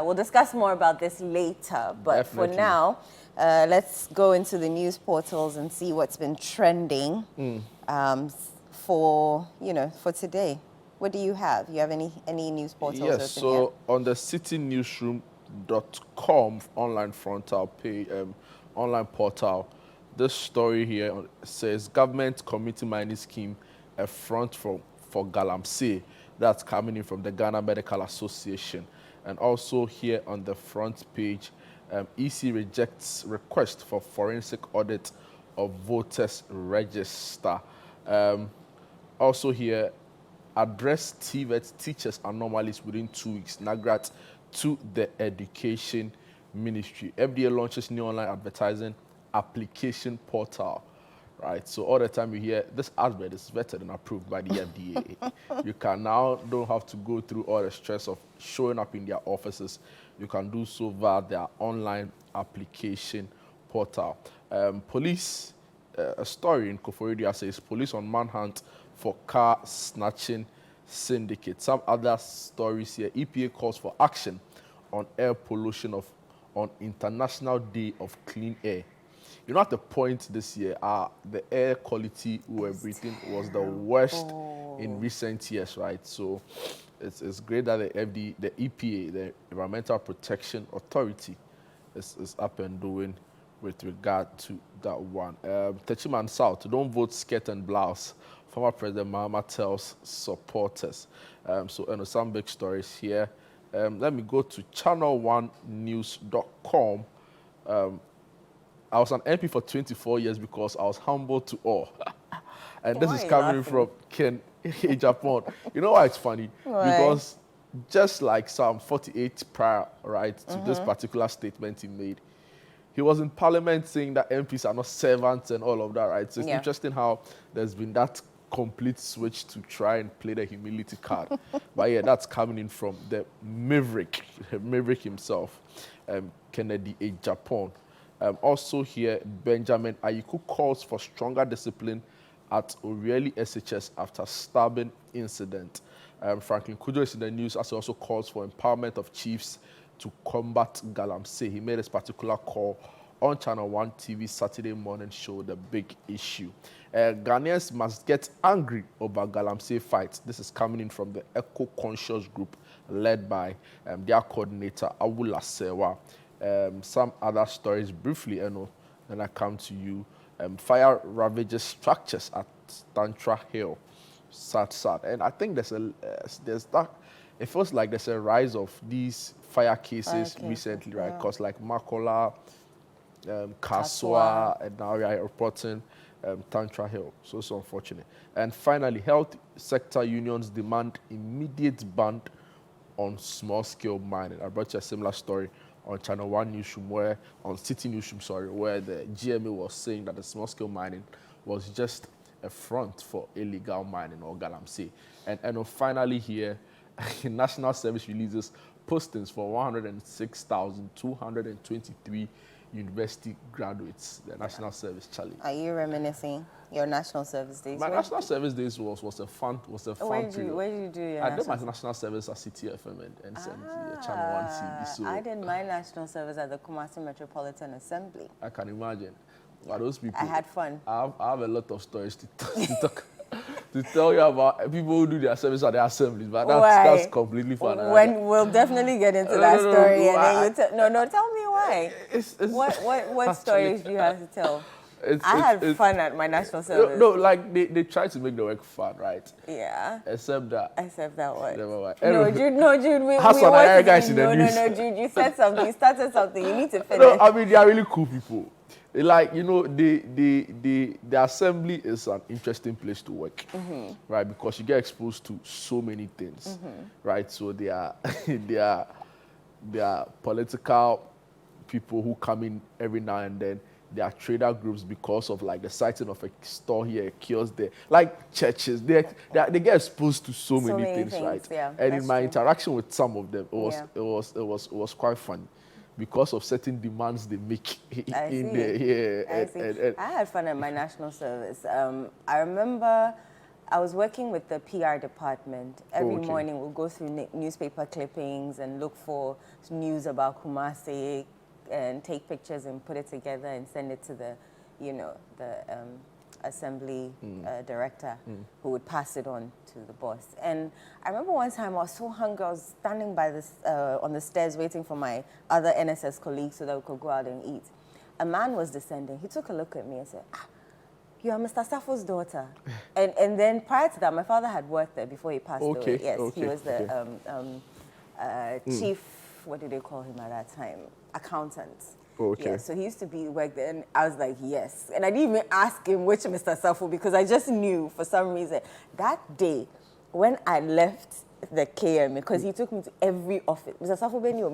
We'll discuss more about this later, but Definitely. for now, let's go into the news portals and see what's been trending for today. What do you have? You have any news portals Yes, open so here? on the citynewsroom.com online frontal page, online portal, this story here says government community mining scheme a front for Galamsey. That's coming in from the Ghana Medical Association. And also here on the front page, EC rejects request for forensic audit of voters register. Also here, address TVET teachers anomalies within 2 weeks. Nagrat to the Education Ministry. FDA launches new online advertising application portal. Right, so all the time you hear this advert is vetted and approved by the FDA. You can now don't have to go through all the stress of showing up in their offices. You can do so via their online application portal. Police, a story in Koforidua says police on manhunt for car snatching syndicate. Some other stories here. EPA calls for action on air pollution on International Day of Clean Air. You know, at the point this year, the air quality we were breathing was the worst in recent years, right? So it's great that the EPA, the Environmental Protection Authority, is up and doing with regard to that one. Techiman South, don't vote skirt and blouse. Former President Mahama tells supporters. So some big stories here. Let me go to ChannelOneNews.com. I was an MP for 24 years because I was humble to all. And this is coming from Ken Japan. You know why it's funny? Why? Because just like Psalm 48 prior, right, to this particular statement he made, he was in Parliament saying that MPs are not servants and all of that, right? So it's interesting how there's been that complete switch to try and play the humility card. But yeah, that's coming in from the Maverick himself, Kennedy A. Japan. Also here, Benjamin Ayiku calls for stronger discipline at Orieli SHS after stabbing incident. Franklin Kujo is in the news as he also calls for empowerment of chiefs to combat Galamsey. He made this particular call on Channel One TV Saturday morning show, The Big Issue. Ghanaians must get angry over Galamsey fight. This is coming in from the Eco-Conscious group led by their coordinator, Awula Sewa. Some other stories briefly, then I come to you. Fire ravages structures at Tantra Hill. Sad. And I think there's that. It feels like there's a rise of these fire cases recently, right? Because like Makola, Kaswa, and now we are reporting Tantra Hill. So it's unfortunate. And finally, health sector unions demand immediate ban on small-scale mining. I brought you a similar story on Channel One Newsroom, on City Newsroom, where the GMA was saying that the small-scale mining was just a front for illegal mining or Galamsey. And finally here, National Service releases postings for 106,223 university graduates, the National Service Challenge. Are you reminiscing your National Service days? My National Service days was a fun period. Where did you do your I did my National Service at CTFM and Channel One TV. So I did my National Service at the Kumasi Metropolitan Assembly. I can imagine. But those people, I had fun. I have a lot of stories to talk. To tell you about people who do their service at their assemblies, but that's completely fun. We'll definitely get into that story. Tell me why. What stories do you have to tell? I had fun at my National Service. No, like they try to make the work fun, right? Yeah. Except that what? Never mind. No, Jude. We guys in the news. No, Jude. You said something. You started something. You need to finish. No, I mean they are really cool people. Like, the assembly is an interesting place to work, right? Because you get exposed to so many things, right? So they are political people who come in every now and then. There are trader groups because of like the sighting of a store here, a kiosk there, like churches. They get exposed to so many things, right? Yeah, and in my interaction with some of them, it was quite funny. Because of certain demands they make in there. I had fun at my National Service. I remember I was working with the PR department. Every morning we'll go through newspaper clippings and look for news about Kumasi and take pictures and put it together and send it to the, assembly director who would pass it on to the boss. And I remember one time I was so hungry, I was standing by this, on the stairs waiting for my other NSS colleagues so that we could go out and eat. A man was descending. He took a look at me and said, you are Mr. Safo's daughter. and then prior to that, my father had worked there before he passed away. Yes, he was the chief, what did they call him at that time? Accountant. Yeah, so he used to work there, and I was like, yes. And I didn't even ask him which Mr. Safo, because I just knew for some reason. That day, when I left the KM, because he took me to every office, Mr. Safo Benio,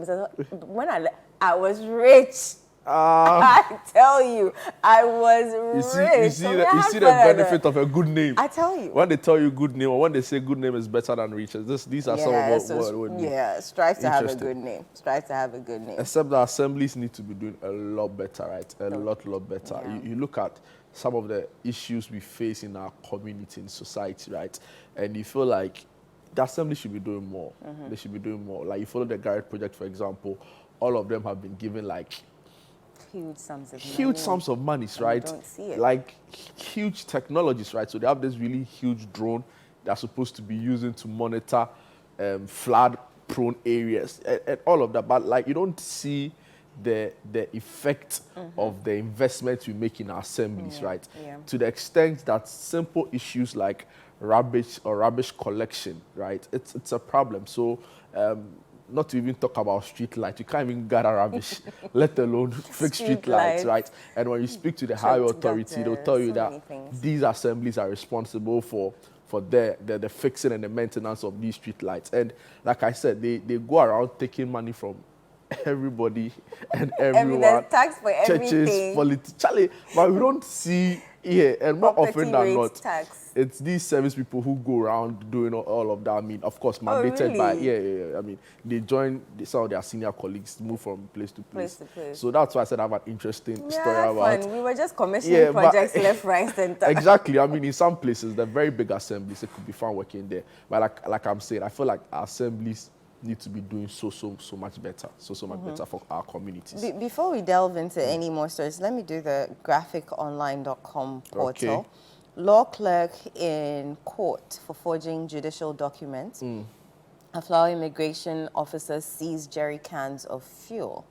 when I left, I was rich. I tell you, I was rich. You see the benefit of a good name. I tell you. When they tell you good name, or when they say good name is better than riches, these are some of what mean. Yeah, strive to have a good name. Strive to have a good name. Except the assemblies need to be doing a lot better, right? A lot better. Yeah. You look at some of the issues we face in our community, in society, right? And you feel like the assembly should be doing more. They should be doing more. Like you follow the Garrett project, for example, all of them have been given like huge sums of money, right? You don't see it. Like huge technologies, right? So they have this really huge drone they're supposed to be using to monitor flood-prone areas and all of that. But like you don't see the effect of the investment we make in our assemblies, right? Yeah. To the extent that simple issues like rubbish collection, right? It's a problem. So. Not to even talk about street lights. You can't even gather rubbish, let alone fix street lights, right? And when you speak to the highway authority, they'll tell you that these assemblies are responsible for the fixing and the maintenance of these street lights. And like I said, they go around taking money from everybody and everyone. There's tax for churches, everything. Charlie, but we don't see here, and more often than not, tax. It's these service people who go around doing all of that. I mean, of course, mandated by, I mean, they join some of their senior colleagues, move from place to place. So that's why I said I have an interesting story about. We were just commissioning projects left, right, center. Exactly. I mean, in some places, the very big assemblies, it could be fun working there. But like I'm saying, I feel like our assemblies need to be doing so much better, so much better for our communities. Before we delve into any more stories, let me do the graphiconline.com portal. Law clerk in court for forging judicial documents. A Flower immigration officer seized jerry cans of fuel.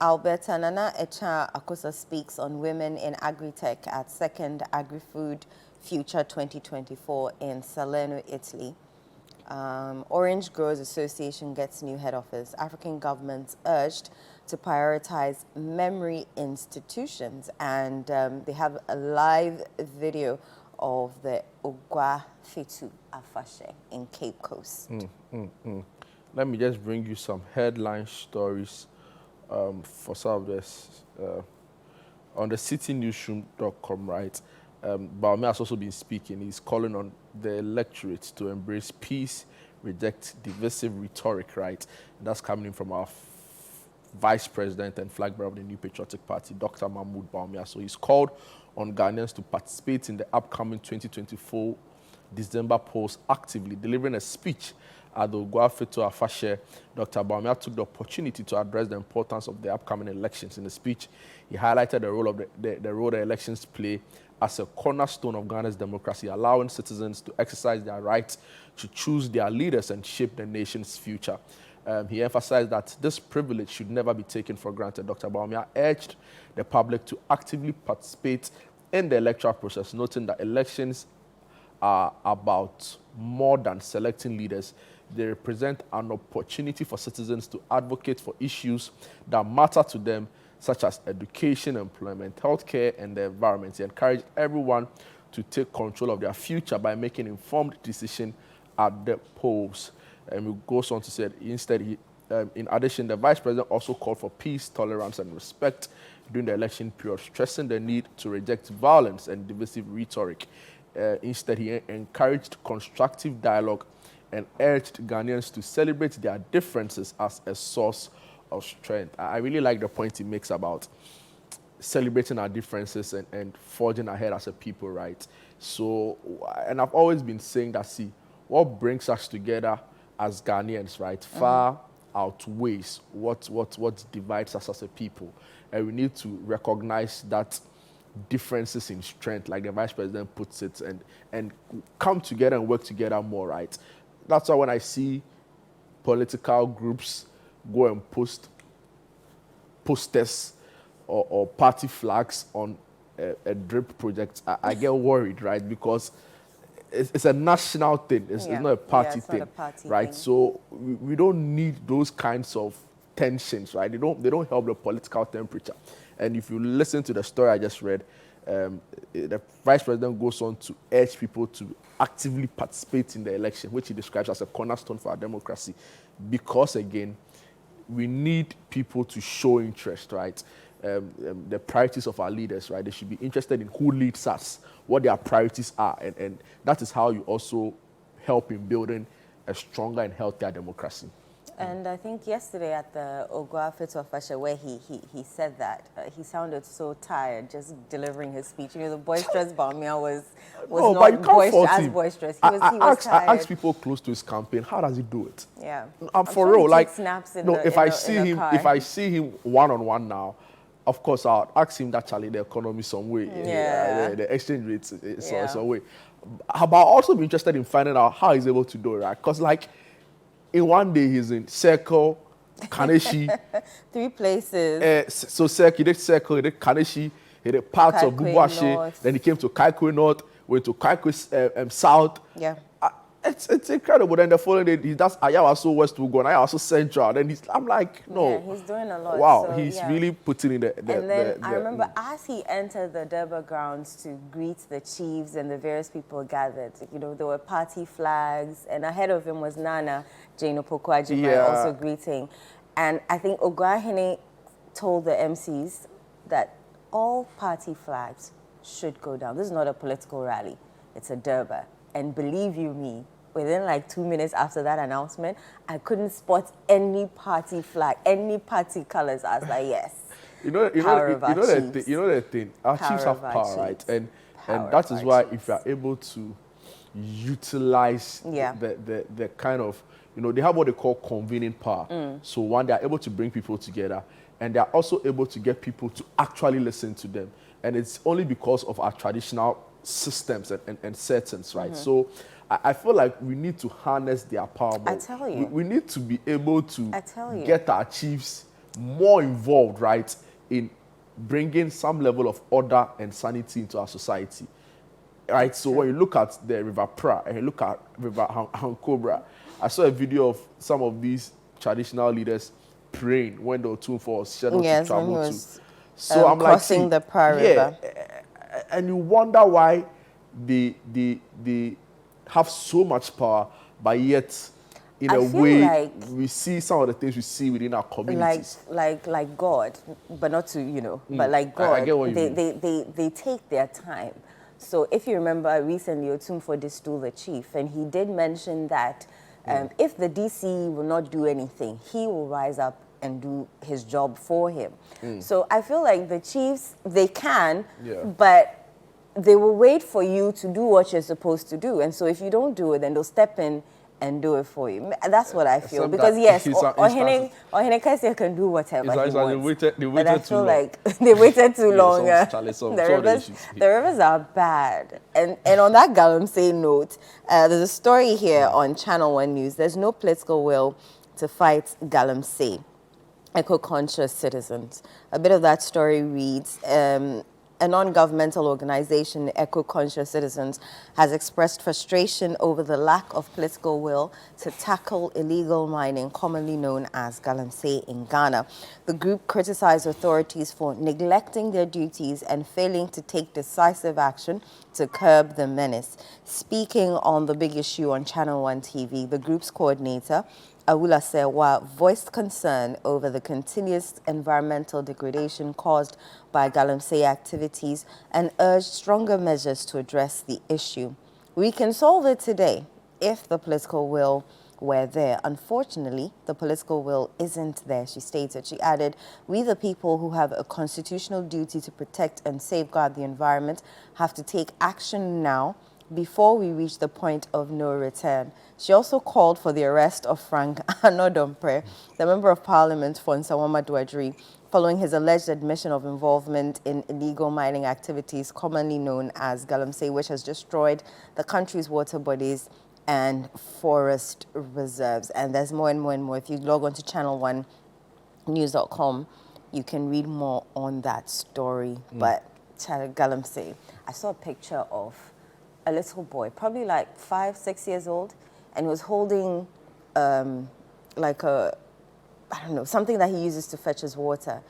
Alberta Nana Echa Akosa speaks on women in agri-tech at Second Agri-Food Future 2024 in Salerno, Italy. Orange Growers Association gets new head office. African governments urged to prioritize memory institutions. And they have a live video of the Ogwa Fetu Afashe in Cape Coast. Let me just bring you some headline stories for some of this. On the citynewsroom.com, right? Baumia has also been speaking. He's calling on the electorate to embrace peace, reject divisive rhetoric, right? That's coming in from our Vice President and flag bearer of the New Patriotic Party, Dr. Mahmoud Baumia. So he's called on Ghanaians to participate in the upcoming 2024 December polls actively, delivering a speech at the Ogwa Fetu Afashe. Dr. Baumia took the opportunity to address the importance of the upcoming elections. In the speech, he highlighted the role of the role the elections play as a cornerstone of Ghana's democracy, allowing citizens to exercise their right to choose their leaders and shape the nation's future. He emphasized that this privilege should never be taken for granted. Dr. Baumia urged the public to actively participate in the electoral process, noting that elections are about more than selecting leaders. They represent an opportunity for citizens to advocate for issues that matter to them, such as education, employment, healthcare, and the environment. He encouraged everyone to take control of their future by making informed decisions at the polls. And he goes on to say, in addition, the Vice President also called for peace, tolerance, and respect during the election period, stressing the need to reject violence and divisive rhetoric. Instead, he encouraged constructive dialogue and urged Ghanaians to celebrate their differences as a source of strength. I really like the point he makes about celebrating our differences and forging ahead as a people, right? So, and I've always been saying that, see, what brings us together as Ghanaians, right, far outweighs what divides us as a people. And we need to recognize that differences in strength, like the Vice President puts it, and come together and work together more, right? That's why when I see political groups go and post posters or party flags on a drip project, I get worried, right? Because it's a national thing. It's not a party thing, not a party right? thing. So we don't need those kinds of tensions, right? They don't help the political temperature. And if you listen to the story I just read, the Vice President goes on to urge people to actively participate in the election, which he describes as a cornerstone for our democracy. Because, again, we need people to show interest, right? The priorities of our leaders, right? They should be interested in who leads us, what their priorities are. And that is how you also help in building a stronger and healthier democracy. And I think yesterday at the Ogwa Fito Fasha, where he said that, he sounded so tired just delivering his speech. You know, the boisterous Bawumia was No, not but you can't fault as him. boisterous. He was I tired. ask people close to his campaign, how does he do it? Yeah. I'm for sure real. he Like, takes naps in no, the- if in I the- see in the him, car. if I see him one-on-one now, of course I'll ask him that, Charlie, the economy some way. Yeah. The exchange rates Yeah. some way. But I'll also be interested in finding out how he's able to do it, right? Because, like, in one day he's in Circle, Kaneshi. 3 places. So Circle, he did Circle, he did Kaneshi, he did parts of Kaikwe Bubuashe, North. then he came to Kaikwe North, went to Kaikwe South. Yeah. It's incredible. Then the following day, he does Ayawaso West Wugon, Ayawaso Central. Then I'm like, no. Yeah, he's doing a lot. Wow, so, he's yeah. really putting in the And then I remember as he entered the Durban grounds to greet the chiefs and the various people gathered, you know, there were party flags, and ahead of him was Nana Jane Opoku-Agyeman Yeah. also greeting. And I think Oguahene told the MCs that all party flags should go down. This is not a political rally, it's a Durban. And believe you me, within like 2 minutes after that announcement, I couldn't spot any party flag, any party colors. I was like, yes. you know the thing. Our Power chiefs have of our power, right? chiefs. And Power that of is our why chiefs. if you are able to utilize Yeah. the kind of, you know, they have what they call convening power. So one, they are able to bring people together, and they are also able to get people to actually listen to them. And it's only because of our traditional systems and settings, right? So I feel like we need to harness their power more. I tell you. We need to be able to I tell you. get our chiefs more involved, right, in bringing some level of order and sanity into our society. Right, so when you look at the River Pra and you look at River Hankobra, I saw a video of some of these traditional leaders praying when the Otumfuo was scheduled to Yes, when travel he to. was So I'm like, crossing see, the Pra River. and you wonder why they have so much power, but yet in I a feel way like- we see some of the things we see within our communities. like God, but not to, you know, but like I God, get what you they take their time. So if you remember recently, Otumfuo did stool the chief, and he did mention that if the DC will not do anything, he will rise up and do his job for him. So I feel like the chiefs, they can, Yeah. but they will wait for you to do what you're supposed to do. And so if you don't do it, then they'll step in and do it for you. That's what I feel. Except Because that yes, he's- Ohene Kaisia can do whatever he It's like wants. they But waited I too feel long. like they waited too Yeah, long. The rivers are bad. And on that Galamsey note, there's a story here on Channel One News. There's no political will to fight Galamsey. Eco-conscious citizens. A bit of that story reads, a non-governmental organization, Eco-Conscious Citizens, has expressed frustration over the lack of political will to tackle illegal mining, commonly known as Galamsey in Ghana. The group criticized authorities for neglecting their duties and failing to take decisive action to curb the menace. Speaking on the big issue on Channel One TV, the group's coordinator, Awula Sewa, voiced concern over the continuous environmental degradation caused by Galamsey activities and urged stronger measures to address the issue. We can solve it today if the political will were there. Unfortunately, the political will isn't there, she stated. She added, we the people who have a constitutional duty to protect and safeguard the environment have to take action now before we reach the point of no return. She also called for the arrest of Frank Anodompre, the Member of Parliament for Nsawama Dwadri, following his alleged admission of involvement in illegal mining activities commonly known as Galamsey, which has destroyed the country's water bodies and forest reserves. And there's more and more and more. If you log on to ChannelOneNews.com, you can read more on that story. But Galamsey, I saw a picture of a little boy, probably like 5, 6 years old, and he was holding like a, I don't know, something that he uses to fetch his water.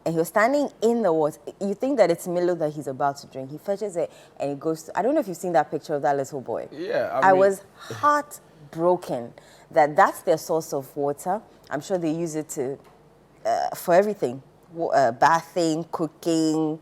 And he was standing in the water. You think that it's Milo that he's about to drink. He fetches it and he goes to, I don't know if you've seen that picture of that little boy. Yeah, I was heartbroken that that's their source of water. I'm sure they use it to, for everything, bathing, cooking,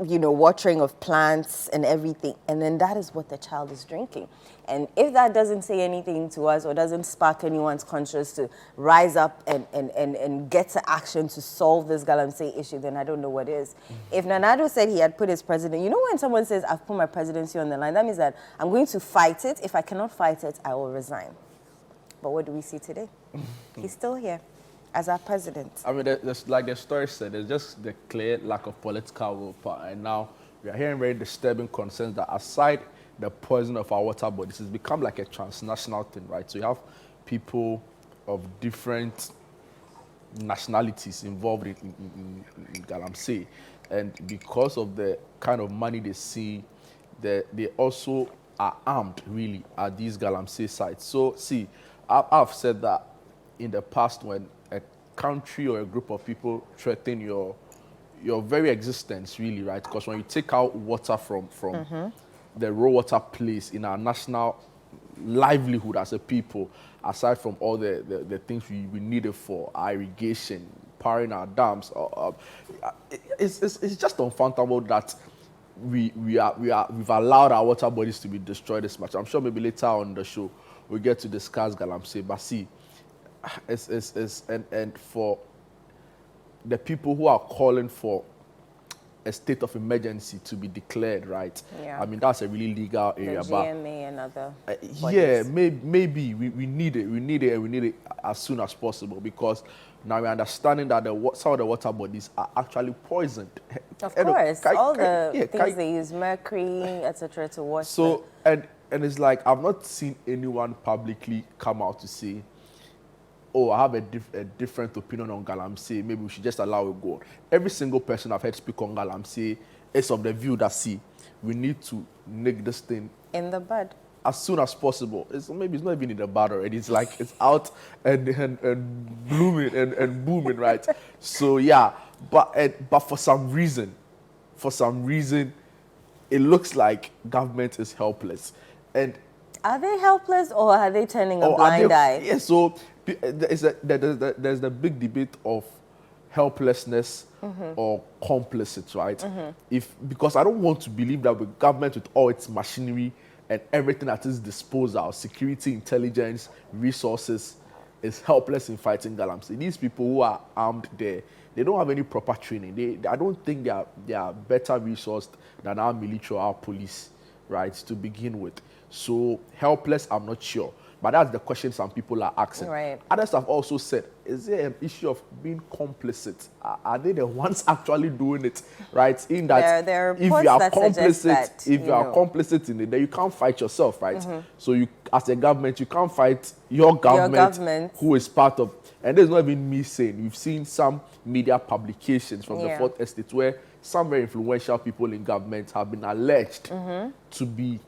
you know, watering of plants and everything. And then that is what the child is drinking. And if that doesn't say anything to us or doesn't spark anyone's conscience to rise up and get to action to solve this Galamsey issue, then I don't know what is. If Nanado said he had put his president, you know when someone says, I've put my presidency on the line, that means that I'm going to fight it. If I cannot fight it, I will resign. But what do we see today? He's still here as our president. I mean, there's, like the story said, there's just the clear lack of political willpower. And now we are hearing very disturbing concerns that aside the poison of our water bodies, it's become like a transnational thing, right? So you have people of different nationalities involved in Galamsey. And because of the kind of money they see, they also are armed, really, at these Galamsey sites. So, see, I've said that in the past when a country or a group of people threaten your very existence, really, right? Because when you take out water from the raw water place in our national livelihood as a people, aside from all the things we need it for, our irrigation, powering our dams, it's just unfathomable that we've allowed our water bodies to be destroyed this much. I'm sure maybe later on the show we'll get to discuss Galamsey, but see, and for the people who are calling for a state of emergency to be declared, right? Yeah. I mean, that's a really legal area. The GMA and other yeah, maybe we need it. We need it, and we need it as soon as possible, because now we're understanding that some of the water bodies are actually poisoned. Of course, all the things they use, mercury, etc., to wash. So, and it's like, I've not seen anyone publicly come out to say, oh, I have a different opinion on Galamsey, maybe we should just allow it go. Every single person I've heard speak on Galamsey is of the view that, see, we need to nip this thing in the bud as soon as possible. Maybe it's not even in the bud already. It's like it's out and blooming and booming, right? So yeah, but for some reason, it looks like government is helpless. And are they helpless, or are they turning a blind eye? Yeah, so there's the big debate of helplessness or complicit, right? Because I don't want to believe that the government, with all its machinery and everything at its disposal, security, intelligence, resources, is helpless in fighting Galamsey. These people who are armed there, they don't have any proper training. I don't think they are better resourced than our military or our police, right, to begin with. So helpless, I'm not sure. But that's the question some people are asking. Right. Others have also said, is there an issue of being complicit? Are they the ones actually doing it? Right? In that, there are if you are complicit in it, then you can't fight yourself, right? So you, as a government, you can't fight your government, who is part of. And there's not even me saying. We've seen some media publications from the Fourth Estate where some very influential people in government have been alleged to be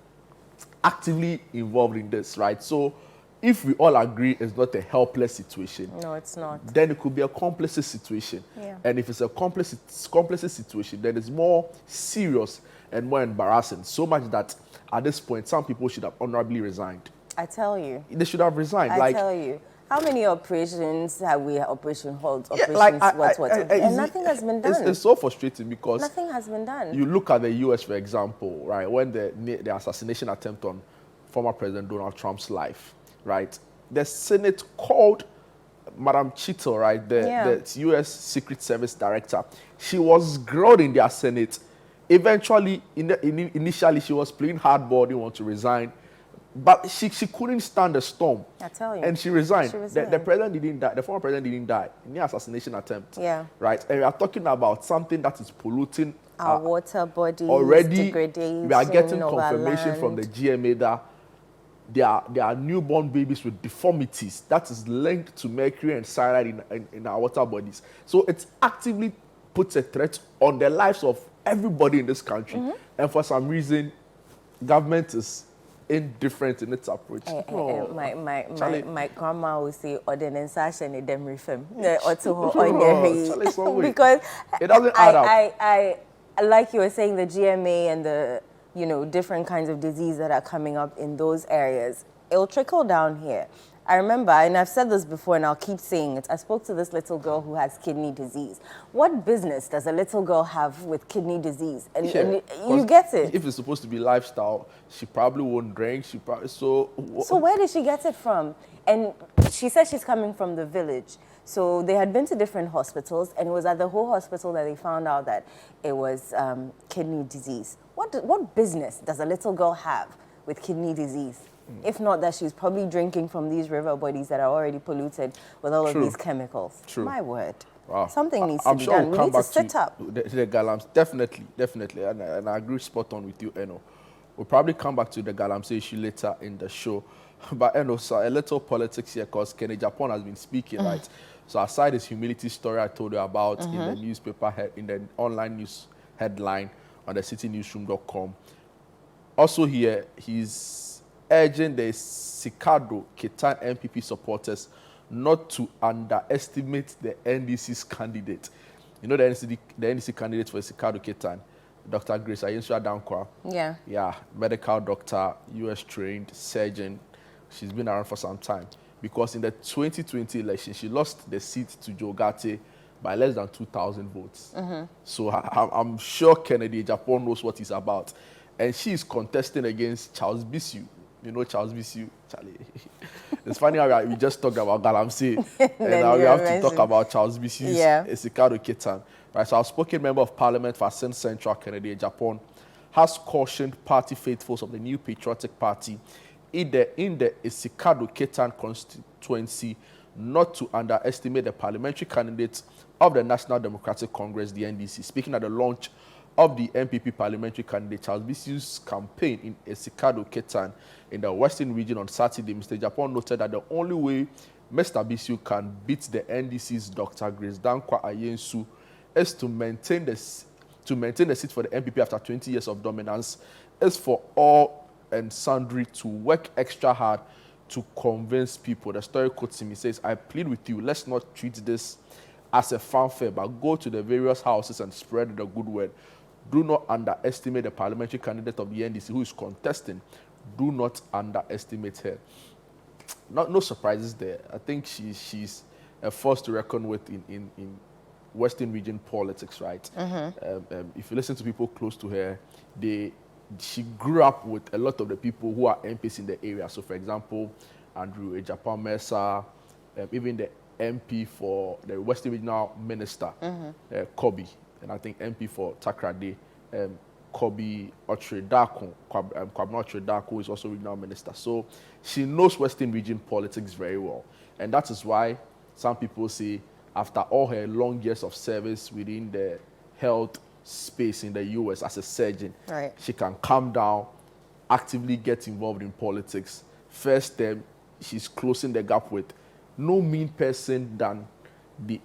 actively involved in this, right? So if we all agree it's not a helpless situation, no, it's not, then it could be a complicit situation. Yeah. And if it's a complicit situation, then it's more serious and more embarrassing. So much that at this point, some people should have honorably resigned. I tell you. They should have resigned. I tell you. How many operations have we had? Operation Halt, operations, and nothing has been done. It's so frustrating because nothing has been done. You look at the U.S., for example, right, when the assassination attempt on former President Donald Trump's life, right, the Senate called Madam Chittle, right, the U.S. Secret Service director. She was grilled in their Senate. Eventually, initially, she was playing hardball, didn't want to resign. But she couldn't stand the storm. I tell you. And she resigned. She resigned. The president didn't die. The former president didn't die in the assassination attempt. Yeah. Right? And we are talking about something that is polluting our water bodies, already. degradation. We are getting confirmation from the GMA that there are newborn babies with deformities that is linked to mercury and cyanide in our water bodies. So it actively puts a threat on the lives of everybody in this country. And for some reason, government is indifferent in its approach. My grandma would say, ordinance and them refem. Because it doesn't add up. I like you were saying, the GMA and the different kinds of disease that are coming up in those areas, it'll trickle down here. I remember, and I've said this before and I'll keep saying it, I spoke to this little girl who has kidney disease. What business does a little girl have with kidney disease? And you get it. If it's supposed to be lifestyle, she probably won't drink. So where did she get it from? And she said she's coming from the village. So they had been to different hospitals, and it was at the whole hospital that they found out that it was kidney disease. What business does a little girl have with kidney disease? If not that she's probably drinking from these river bodies that are already polluted with all of these chemicals. True. My word. Wow. Something needs to be done. We need to sit up. The Galamsey, definitely. And I agree spot on with you, Eno. We'll probably come back to the Galamsey issue later in the show. But Eno, so a little politics here, because Kenny Japan has been speaking, right? So aside his humility story I told you about in the newspaper, in the online news headline on the citynewsroom.com, also here, he's urging the Sikado Ketan MPP supporters not to underestimate the NDC's candidate. You know the NDC candidate for Sikado Ketan, Dr. Grace Ayensua Dankwa. Yeah. Yeah, medical doctor, US trained surgeon. She's been around for some time. Because in the 2020 election, she lost the seat to Joe Gate by less than 2,000 votes. So I'm sure Kennedy Japan knows what he's about. And she is contesting against Charles Bisu. You know Charles Bisu, Charlie. It's funny how we just talked about Galamsey, and now we have to talk about Charles Bisu's Sikado Ketan. Right, so our spoken member of Parliament for Ascent Central Kennedy Japan has cautioned party faithfuls of the New Patriotic Party in the Sikado Ketan constituency not to underestimate the parliamentary candidates of the National Democratic Congress, the NDC. Speaking at the launch of the MPP parliamentary candidate Charles Bisu's campaign in Sikado Ketan in the Western region on Saturday, Mr. Japan noted that the only way Mr. Bisu can beat the NDC's Dr. Grace Dankwa Ayensu is to maintain the seat for the MPP after 20 years of dominance is for all and sundry to work extra hard to convince people. The story quotes him. He says, "I plead with you, let's not treat this as a fanfare, but go to the various houses and spread the good word. Do not underestimate the parliamentary candidate of the NDC who is contesting. Do not underestimate her." No surprises there. I think she's a force to reckon with in Western region politics, right? If you listen to people close to her, she grew up with a lot of the people who are MPs in the area. So, for example, Andrew Ejapa Mercer, even the MP for the Western Regional Minister, Kobe, and I think MP for Takrade, Kobe Otredako, Kwabena Otredako is also Regional Minister. So she knows Western Region politics very well. And that is why some people say after all her long years of service within the health space in the US as a surgeon, she can calm down, actively get involved in politics. First term, she's closing the gap with no mean person than the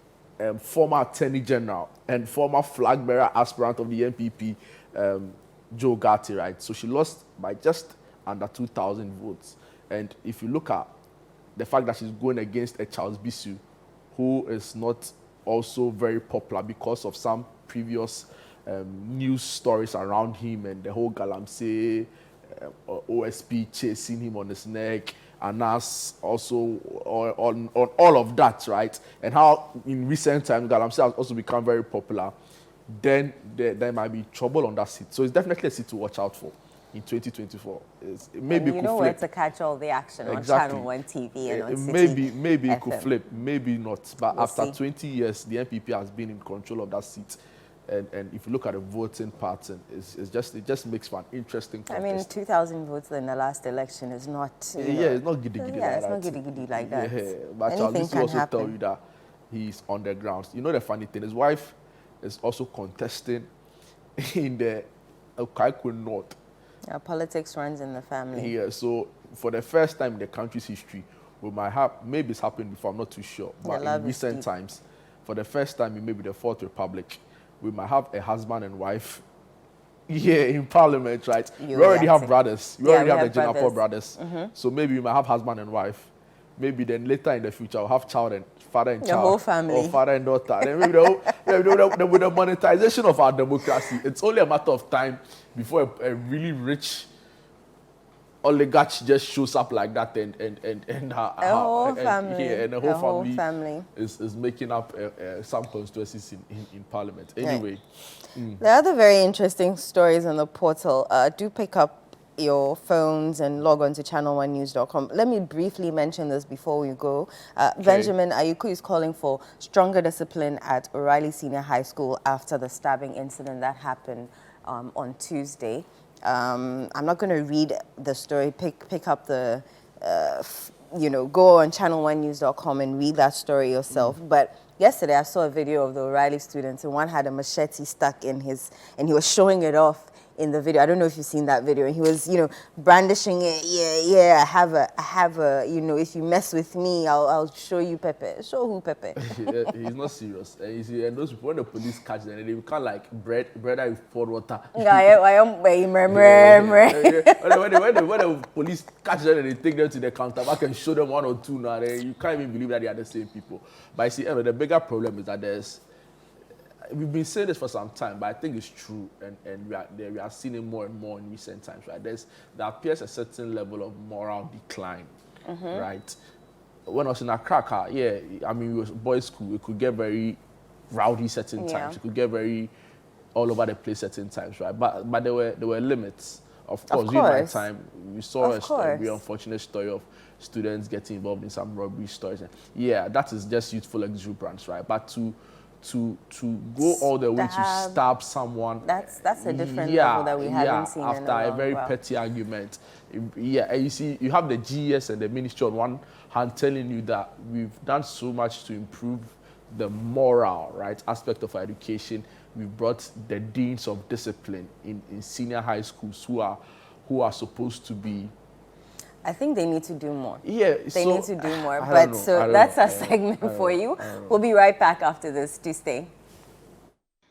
former Attorney General and former flag bearer aspirant of the MPP, Joe Gate, right? So she lost by just under 2,000 votes. And if you look at the fact that she's going against a Charles Bisu, who is not also very popular because of some previous news stories around him and the whole Galamsey, OSP chasing him on his neck, and us also on all of that, right? And how in recent times Galamsey has also become very popular. Then there might be trouble on that seat. So it's definitely a seat to watch out for. in 2024. Maybe you it know could where flip. to catch all the action Exactly. on Channel One TV and on City Maybe it could FM. flip, maybe not. But We'll after see. 20 years, the NPP has been in control of that seat. And if you look at the voting pattern, it just makes for an interesting I contest. mean, 2,000 votes in the last election is not, It's not giddy like it's that. not giddy like that. Yeah, but Anything Charles can will also happen. tell you that he's on the ground. You know the funny thing, his wife is also contesting in the Okaiko North. Politics runs in the family. Yeah, so for the first time in the country's history, we might have, maybe it's happened before, I'm not too sure, but in recent times, for the first time in maybe the Fourth Republic, we might have a husband and wife in parliament, right? We already have brothers. We already have the Jinapor brothers. So maybe we might have husband and wife. Maybe then later in the future, we'll have child and father and child. The whole family. Or father and daughter. And maybe with the monetization of our democracy, it's only a matter of time before a really rich oligarch just shows up like that and the whole family is making up some constituencies in parliament. Anyway. Right. There are other very interesting stories on the portal. Do pick up your phones and log on to ChannelOneNews.com. Let me briefly mention this before we go. Okay. Benjamin Ayuku is calling for stronger discipline at O'Reilly Senior High School after the stabbing incident that happened on Tuesday. I'm not going to read the story. Pick up the, go on ChannelOneNews.com and read that story yourself. But yesterday I saw a video of the O'Reilly students, and one had a machete stuck in his, and he was showing it off in the video. I don't know if you've seen that video. And he was, brandishing it. Yeah, I have a, if you mess with me, I'll show you Pepe. Show who Pepe? He's not serious. And those people, when the police catch them, they become like bread that you pour water. When the police catch them and they take them to the counter back and show them one or two now, you can't even believe that they are the same people. But I see, the bigger problem is that we've been saying this for some time, but I think it's true, and we are seeing it more and more in recent times, right? There appears a certain level of moral decline, right? When I was in Accra, it was boys' school. It could get very rowdy certain times. It could get very all over the place certain times, right? But there were limits. Of course. During my time, we saw a very unfortunate story of students getting involved in some robbery stories. Yeah, that is just youthful exuberance, right? But to go all the way to stab someone, that's a different level that we haven't seen after a very petty argument. And you see, you have the GS and the ministry on one hand telling you that we've done so much to improve the moral, right, aspect of our education. We've brought the deans of discipline in senior high schools who are supposed to be. I think they need to do more. Yeah, they need to do more. But so that's a segment for you. We'll be right back after this. Do stay.